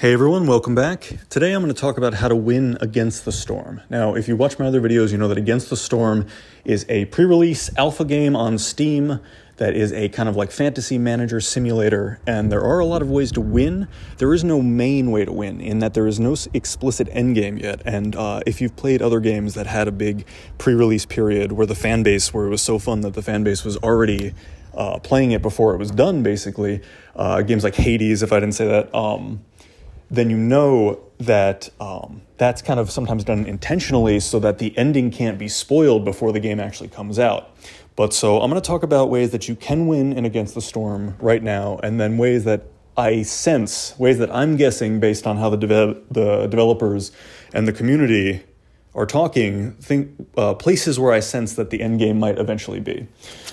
Hey everyone, welcome back. Today I'm going to talk about how to win Against the Storm. Now, if you watch my other videos, you know that Against the Storm is a pre-release alpha game on Steam that is a kind of like fantasy manager simulator, and there are a lot of ways to win. There is no main way to win in that there is no explicit endgame yet, and if you've played other games that had a big pre-release period where it was so fun that the fan base was already playing it before it was done, basically, games like Hades, if I didn't say that, then you know that that's kind of sometimes done intentionally so that the ending can't be spoiled before the game actually comes out. But so I'm going to talk about ways that you can win in Against the Storm right now, and then ways that I'm guessing based on how the developers and the community are talking, places where I sense that the end game might eventually be.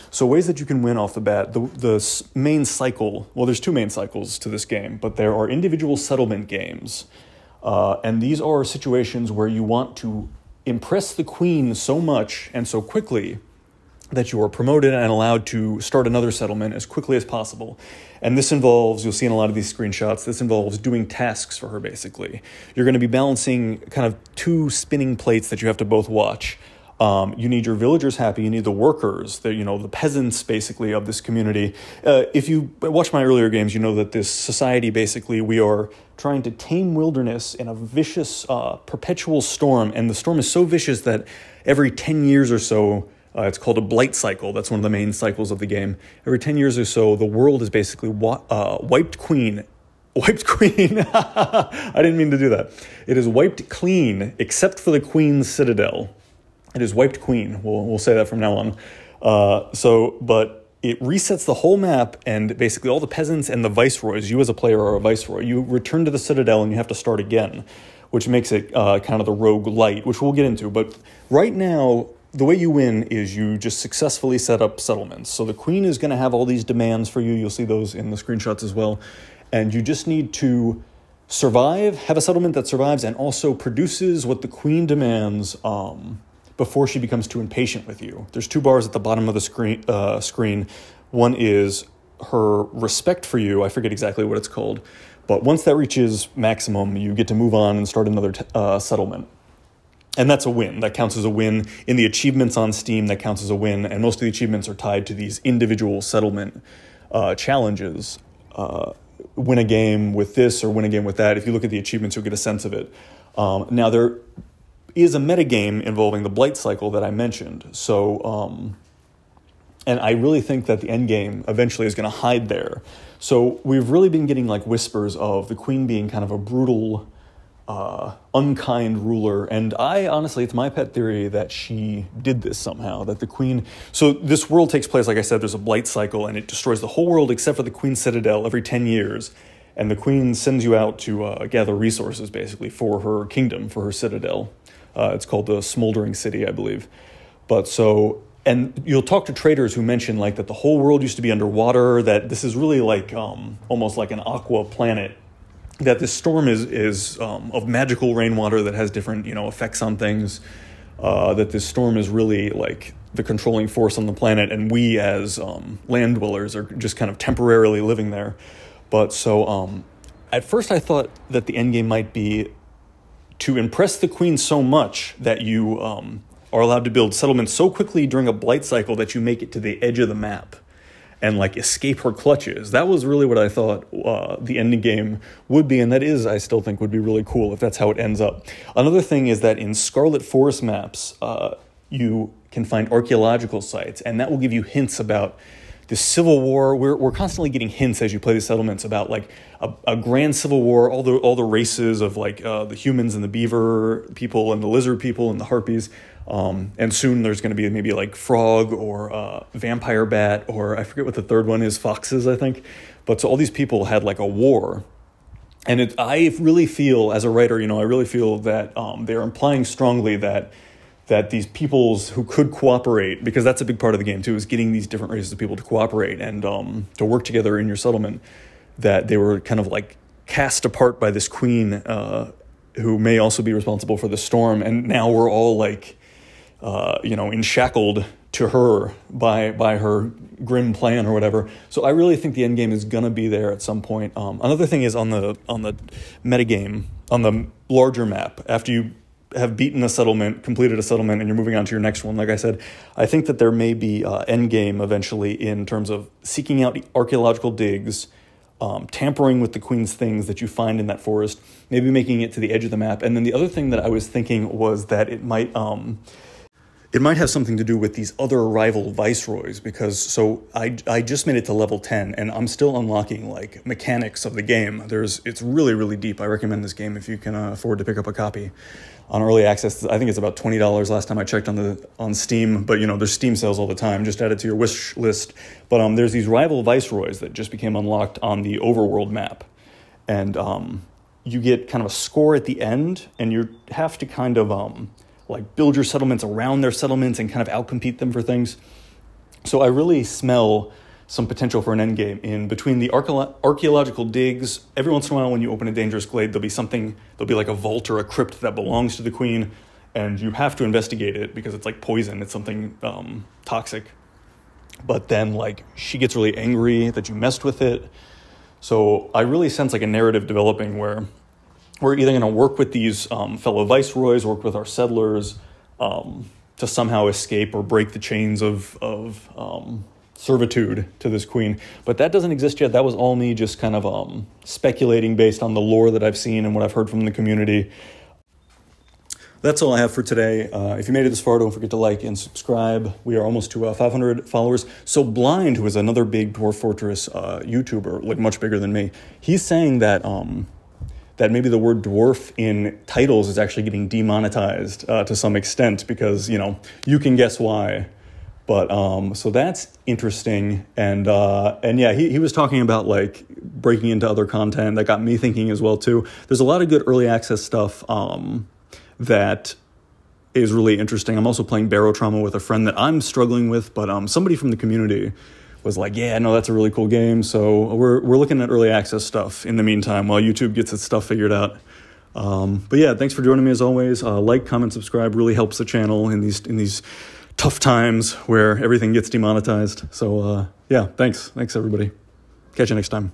So ways that you can win off the bat, the main cycle, well, there's two main cycles to this game, but there are individual settlement games. And these are situations where you want to impress the queen so much and so quickly that you are promoted and allowed to start another settlement as quickly as possible. And this involves, you'll see in a lot of these screenshots, this involves doing tasks for her, basically. You're going to be balancing kind of two spinning plates that you have to both watch. You need your villagers happy, you need the workers, the peasants, basically, of this community. If you watch my earlier games, you know that this society, basically, we are trying to tame wilderness in a vicious, perpetual storm, and the storm is so vicious that every 10 years or so, it's called a blight cycle. That's one of the main cycles of the game. Every 10 years or so, the world is basically wiped clean. Wiped clean. I didn't mean to do that. It is wiped clean, except for the Queen's Citadel. It is wiped clean. We'll say that from now on. But it resets the whole map, and basically all the peasants and the viceroys, you as a player are a viceroy. You return to the Citadel and you have to start again, which makes it kind of the rogue light, which we'll get into. But right now, the way you win is you just successfully set up settlements. So the queen is going to have all these demands for you. You'll see those in the screenshots as well. And you just need to survive, have a settlement that survives and also produces what the queen demands before she becomes too impatient with you. There's two bars at the bottom of the screen. One is her respect for you. I forget exactly what it's called. But once that reaches maximum, you get to move on and start another settlement. And that's a win. That counts as a win. In the achievements on Steam, that counts as a win. And most of the achievements are tied to these individual settlement challenges. Win a game with this or win a game with that. If you look at the achievements, you'll get a sense of it. Now, there is a metagame involving the blight cycle that I mentioned. So, and I really think that the end game eventually is going to hide there. So we've really been getting like whispers of the queen being kind of a brutal, unkind ruler, and it's my pet theory that she did this somehow, that the queen, so this world takes place, like I said, there's a blight cycle, and it destroys the whole world except for the Queen's Citadel every 10 years, and the queen sends you out to gather resources, basically, for her kingdom, for her citadel. It's called the Smoldering City, I believe. But so, and you'll talk to traders who mention like that the whole world used to be underwater, that this is really like almost like an aqua planet, that this storm is of magical rainwater that has different, effects on things, that this storm is really like the controlling force on the planet, and we as land dwellers are just kind of temporarily living there. But so at first I thought that the end game might be to impress the queen so much that you are allowed to build settlements so quickly during a blight cycle that you make it to the edge of the map and like escape her clutches. That was really what I thought the ending game would be, and that is, I still think, would be really cool if that's how it ends up. Another thing is that in Scarlet Forest maps, you can find archaeological sites, and that will give you hints about the Civil War. We're constantly getting hints as you play these settlements about like a grand civil war, all the races of like the humans and the beaver people and the lizard people and the harpies. And soon there's going to be maybe like frog or vampire bat, or I forget what the third one is, foxes, I think. But so all these people had like a war. And I really feel, as a writer, I really feel that they're implying strongly that these peoples who could cooperate, because that's a big part of the game too, is getting these different races of people to cooperate and to work together in your settlement, that they were kind of like cast apart by this queen who may also be responsible for the storm. And now we're all like enshackled to her by her grim plan or whatever. So I really think the end game is gonna be there at some point. Another thing is on the metagame, on the larger map, after you have beaten a settlement, completed a settlement, and you're moving on to your next one. Like I said, I think that there may be end game eventually in terms of seeking out archaeological digs, tampering with the queen's things that you find in that forest, maybe making it to the edge of the map. And then the other thing that I was thinking was that it might have something to do with these other rival viceroys, because so I just made it to level 10 and I'm still unlocking like mechanics of the game. It's really, really deep. I recommend this game if you can afford to pick up a copy on early access. I think it's about $20 last time I checked on Steam, but there's Steam sales all the time. Just add it to your wish list. But there's these rival viceroys that just became unlocked on the overworld map. And you get kind of a score at the end, and you have to kind of like build your settlements around their settlements and kind of outcompete them for things. So I really smell some potential for an end game in between the archaeological digs. Every once in a while when you open a dangerous glade, there'll be like a vault or a crypt that belongs to the queen, and you have to investigate it because it's like poison. It's something toxic. But then like she gets really angry that you messed with it. So I really sense like a narrative developing where we're either going to work with these fellow viceroys, work with our settlers to somehow escape or break the chains of servitude to this queen. But that doesn't exist yet. That was all me just kind of speculating based on the lore that I've seen and what I've heard from the community. That's all I have for today. If you made it this far, don't forget to like and subscribe. We are almost to 500 followers. So Blind, who is another big Dwarf Fortress YouTuber, like much bigger than me, he's saying that that maybe the word dwarf in titles is actually getting demonetized to some extent because, you can guess why. But so that's interesting. And yeah, he was talking about like breaking into other content. That got me thinking as well, too. There's a lot of good early access stuff that is really interesting. I'm also playing Barotrauma with a friend that I'm struggling with, but somebody from the community was like, yeah, no, that's a really cool game. So we're looking at early access stuff in the meantime while YouTube gets its stuff figured out. But yeah, thanks for joining me as always. Like, comment, subscribe really helps the channel in these tough times where everything gets demonetized. So yeah, thanks everybody. Catch you next time.